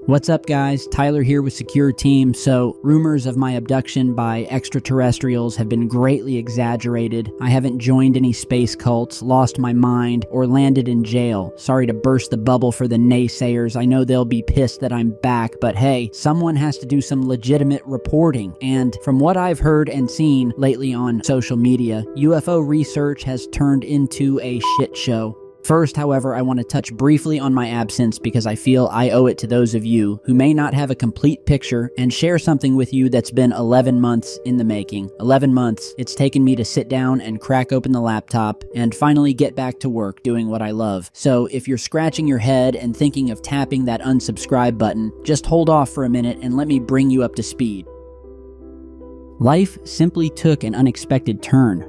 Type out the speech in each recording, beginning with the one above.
What's up, guys? Tyler here with Secureteam. So, rumors of my abduction by extraterrestrials have been greatly exaggerated. I haven't joined any space cults, lost my mind, or landed in jail. Sorry to burst the bubble for the naysayers. I know they'll be pissed that I'm back, but hey, someone has to do some legitimate reporting. And from what I've heard and seen lately on social media, UFO research has turned into a shit show. First, however, I want to touch briefly on my absence because I feel I owe it to those of you who may not have a complete picture and share something with you that's been 11 months in the making. 11 months it's taken me to sit down and crack open the laptop and finally get back to work doing what I love. So if you're scratching your head and thinking of tapping that unsubscribe button, just hold off for a minute and let me bring you up to speed. Life simply took an unexpected turn.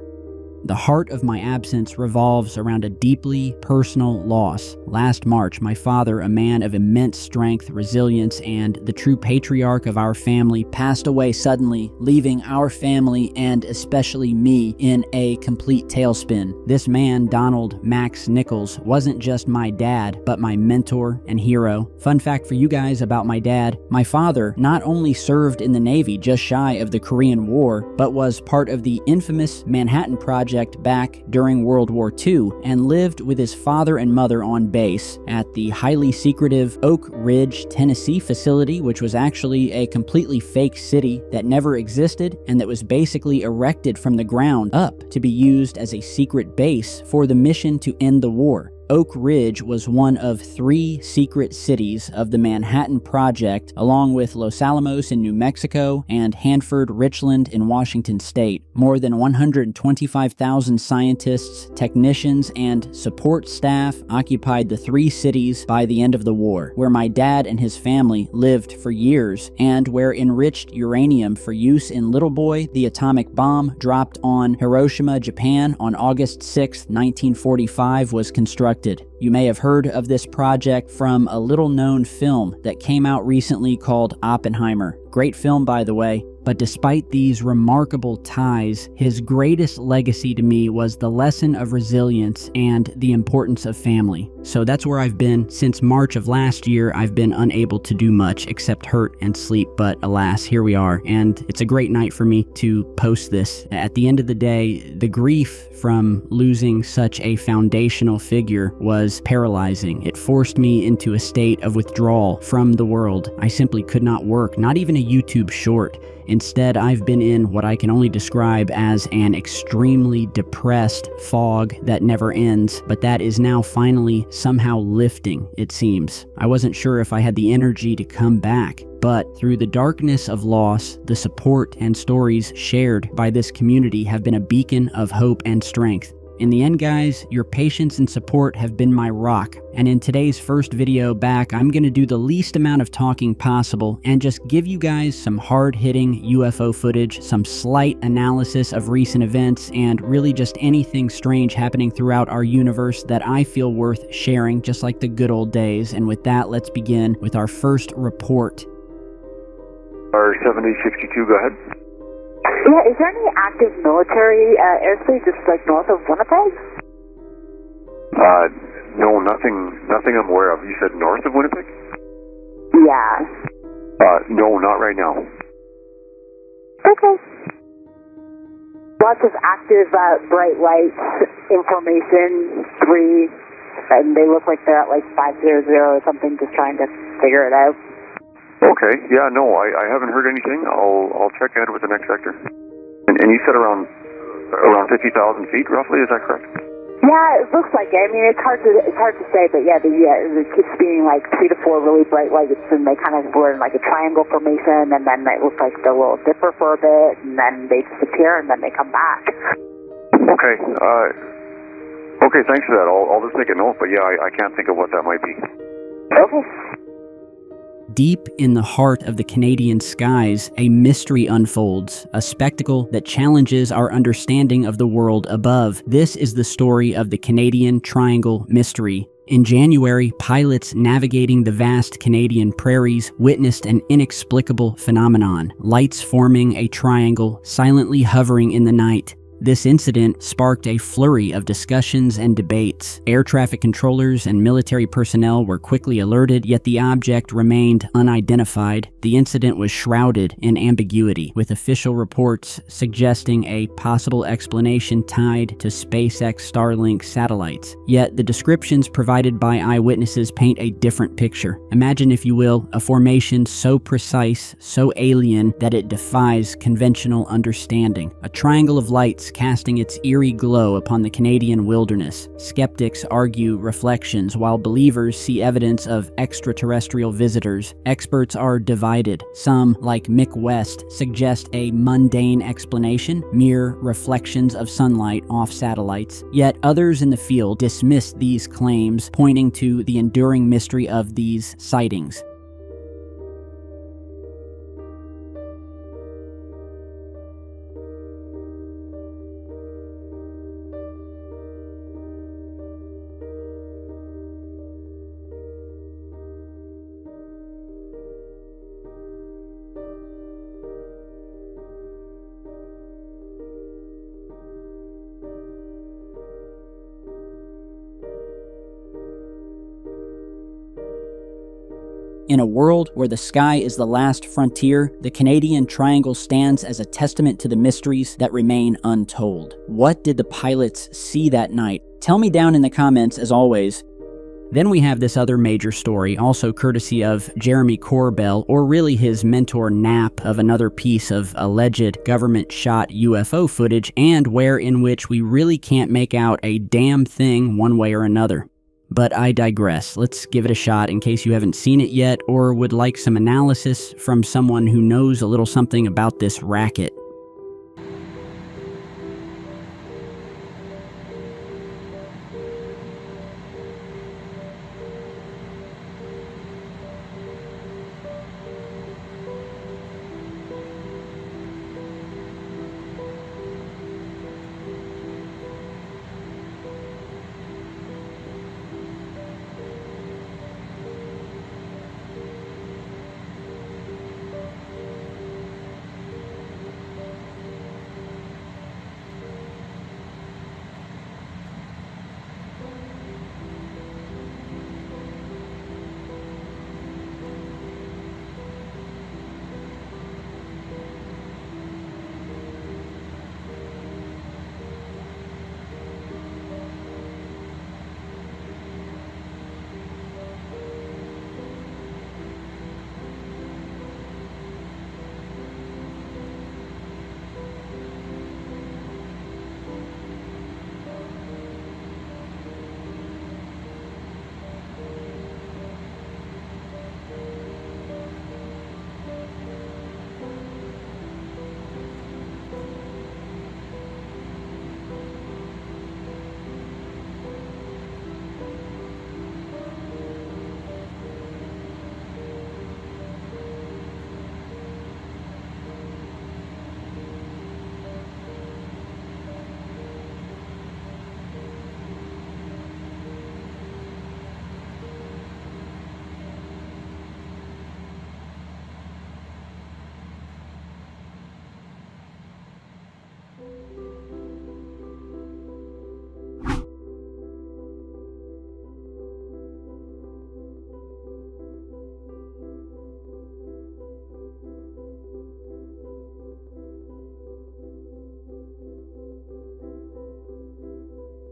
The heart of my absence revolves around a deeply personal loss. Last March, my father, a man of immense strength, resilience, and the true patriarch of our family, passed away suddenly, leaving our family and especially me in a complete tailspin. This man, Donald Max Nichols, wasn't just my dad, but my mentor and hero. Fun fact for you guys about my dad: my father not only served in the Navy just shy of the Korean War, but was part of the infamous Manhattan Project back during World War II and lived with his father and mother on base at the highly secretive Oak Ridge, Tennessee facility, which was actually a completely fake city that never existed and that was basically erected from the ground up to be used as a secret base for the mission to end the war. Oak Ridge was one of 3 secret cities of the Manhattan Project, along with Los Alamos in New Mexico and Hanford Richland in Washington State. More than 125,000 scientists, technicians, and support staff occupied the 3 cities by the end of the war, where my dad and his family lived for years, and where enriched uranium for use in Little Boy, the atomic bomb dropped on Hiroshima, Japan on August 6, 1945, was constructed. You may have heard of this project from a little-known film that came out recently called Oppenheimer. Great film, by the way. But despite these remarkable ties, his greatest legacy to me was the lesson of resilience and the importance of family. So that's where I've been. Since March of last year, I've been unable to do much except hurt and sleep, but alas, here we are, and it's a great night for me to post this. At the end of the day, the grief from losing such a foundational figure was paralyzing. It forced me into a state of withdrawal from the world. I simply could not work, not even a YouTube short. Instead, I've been in what I can only describe as an extremely depressed fog that never ends, but that is now finally somehow lifting, it seems. I wasn't sure if I had the energy to come back, but through the darkness of loss, the support and stories shared by this community have been a beacon of hope and strength. In the end, guys, your patience and support have been my rock, and in today's first video back, I'm going to do the least amount of talking possible and just give you guys some hard-hitting UFO footage, some slight analysis of recent events, and really just anything strange happening throughout our universe that I feel worth sharing, just like the good old days. And with that, let's begin with our first report. R7062, go ahead. Yeah, is there any active military airspace just like north of Winnipeg? No, nothing I'm aware of. You said north of Winnipeg? Yeah. No, not right now. Okay. Lots of active bright lights, information, 3, and they look like they're at like 500 or something, just trying to figure it out. Okay, yeah, no, I haven't heard anything. I'll check in with the next sector. And you said around 50,000 feet, roughly, is that correct? Yeah, it looks like it. I mean, it's hard to say, but yeah, it keeps being like 3 to 4 really bright lights, and they kind of were in like a triangle formation, and then it looks like they're a little dipper for a bit, and then they disappear, and then they come back. Okay, okay, thanks for that. I'll just make a note, but yeah, I can't think of what that might be. Okay. Deep in the heart of the Canadian skies, a mystery unfolds, a spectacle that challenges our understanding of the world above. This is the story of the Canadian Triangle Mystery. In January, pilots navigating the vast Canadian prairies witnessed an inexplicable phenomenon: lights forming a triangle, silently hovering in the night. This incident sparked a flurry of discussions and debates. Air traffic controllers and military personnel were quickly alerted, yet the object remained unidentified. The incident was shrouded in ambiguity, with official reports suggesting a possible explanation tied to SpaceX Starlink satellites. Yet the descriptions provided by eyewitnesses paint a different picture. Imagine, if you will, a formation so precise, so alien, that it defies conventional understanding. A triangle of lights casting its eerie glow upon the Canadian wilderness. Skeptics argue reflections, while believers see evidence of extraterrestrial visitors. Experts are divided. Some, like Mick West, suggest a mundane explanation, mere reflections of sunlight off satellites. Yet others in the field dismiss these claims, pointing to the enduring mystery of these sightings. In a world where the sky is the last frontier, the Canadian Triangle stands as a testament to the mysteries that remain untold. What did the pilots see that night? Tell me down in the comments, as always. Then we have this other major story, also courtesy of Jeremy Corbell, or really his mentor Knapp, of another piece of alleged government-shot UFO footage, and in which we really can't make out a damn thing one way or another. But I digress. Let's give it a shot in case you haven't seen it yet or would like some analysis from someone who knows a little something about this racket.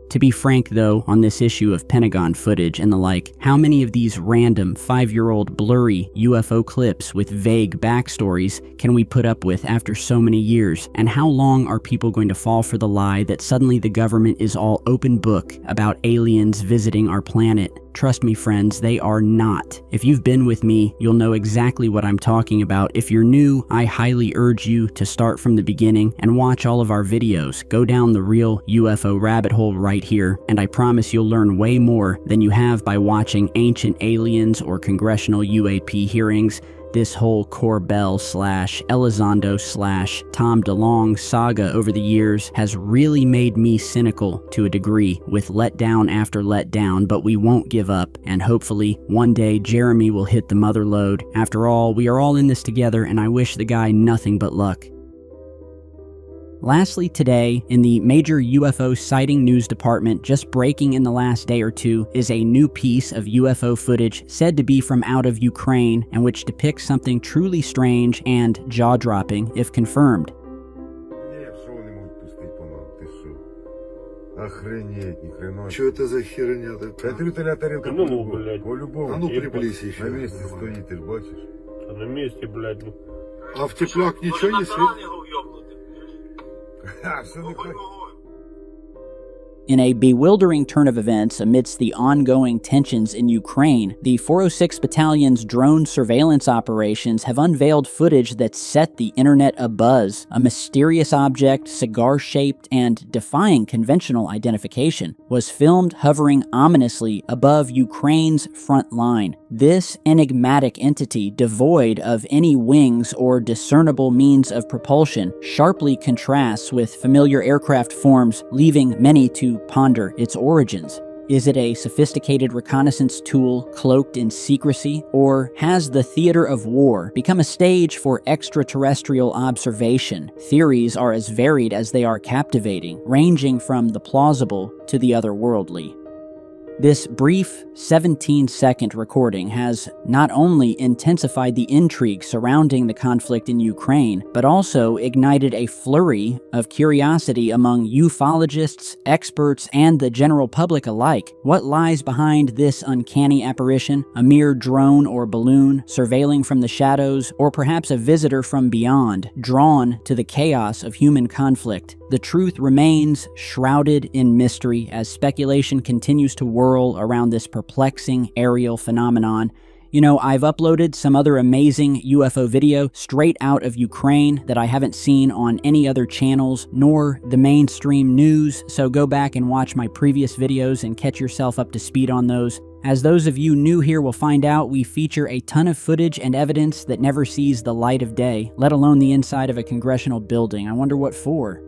To be frank, though, on this issue of Pentagon footage and the like, how many of these random 5-year-old blurry UFO clips with vague backstories can we put up with after so many years? And how long are people going to fall for the lie that suddenly the government is all open book about aliens visiting our planet? Trust me, friends, they are not. If you've been with me, you'll know exactly what I'm talking about. If you're new, I highly urge you to start from the beginning and watch all of our videos. Go down the real UFO rabbit hole right here, and I promise you'll learn way more than you have by watching Ancient Aliens or Congressional UAP hearings. This whole Corbell / Elizondo / Tom DeLonge saga over the years has really made me cynical to a degree, with letdown after letdown, but we won't give up, and hopefully one day Jeremy will hit the mother lode. After all, we are all in this together, and I wish the guy nothing but luck. Lastly today, in the major UFO sighting news department, just breaking in the last day or two, is a new piece of UFO footage said to be from out of Ukraine and which depicts something truly strange and jaw-dropping if confirmed. Охренеть, ни хрена. Что это за херня такая? Это тарелка по-любому. А ну приблизь еще. На месте стоит, ты ж бачишь. На месте, блядь. А в теплак ничего не светит? In a bewildering turn of events amidst the ongoing tensions in Ukraine, the 406 Battalion's drone surveillance operations have unveiled footage that set the internet abuzz. A mysterious object, cigar-shaped and defying conventional identification, was filmed hovering ominously above Ukraine's front line. This enigmatic entity, devoid of any wings or discernible means of propulsion, sharply contrasts with familiar aircraft forms, leaving many to ponder its origins. Is it a sophisticated reconnaissance tool cloaked in secrecy, or has the theater of war become a stage for extraterrestrial observation? Theories are as varied as they are captivating, ranging from the plausible to the otherworldly. This brief 17-second recording has not only intensified the intrigue surrounding the conflict in Ukraine, but also ignited a flurry of curiosity among ufologists, experts, and the general public alike. What lies behind this uncanny apparition? A mere drone or balloon, surveilling from the shadows, or perhaps a visitor from beyond, drawn to the chaos of human conflict? The truth remains shrouded in mystery as speculation continues to whirl around this perplexing aerial phenomenon. You know, I've uploaded some other amazing UFO video straight out of Ukraine that I haven't seen on any other channels nor the mainstream news, so go back and watch my previous videos and catch yourself up to speed on those. As those of you new here will find out, we feature a ton of footage and evidence that never sees the light of day, let alone the inside of a congressional building. I wonder what for.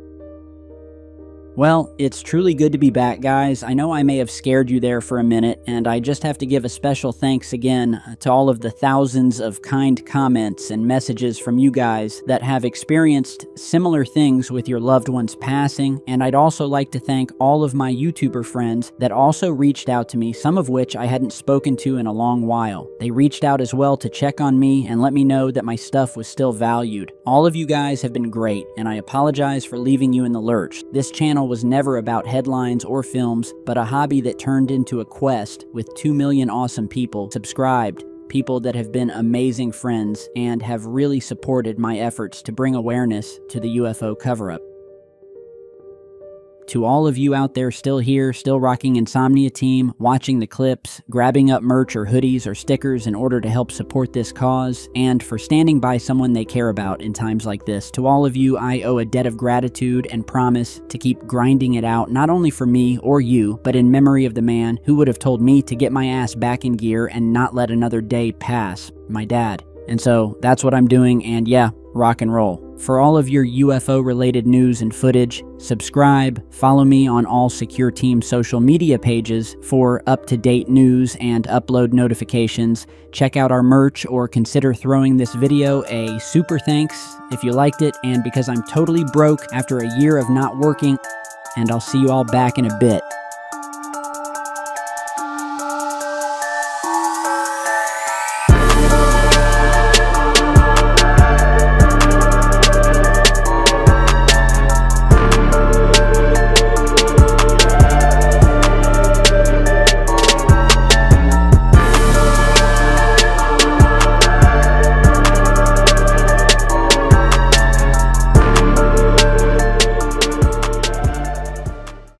Well, it's truly good to be back, guys. I know I may have scared you there for a minute, and I just have to give a special thanks again to all of the thousands of kind comments and messages from you guys that have experienced similar things with your loved ones passing, and I'd also like to thank all of my YouTuber friends that also reached out to me, some of which I hadn't spoken to in a long while. They reached out as well to check on me and let me know that my stuff was still valued. All of you guys have been great, and I apologize for leaving you in the lurch. This channel was never about headlines or films, but a hobby that turned into a quest with 2 million awesome people subscribed, people that have been amazing friends and have really supported my efforts to bring awareness to the UFO cover-up. To all of you out there still here, still rocking Insomnia Team, watching the clips, grabbing up merch or hoodies or stickers in order to help support this cause, and for standing by someone they care about in times like this, to all of you, I owe a debt of gratitude and promise to keep grinding it out, not only for me or you, but in memory of the man who would have told me to get my ass back in gear and not let another day pass, my dad. And so that's what I'm doing, and yeah, rock and roll. For all of your UFO-related news and footage, subscribe, follow me on all Secure Team social media pages for up-to-date news and upload notifications. Check out our merch or consider throwing this video a super thanks if you liked it, and because I'm totally broke after a year of not working, and I'll see you all back in a bit.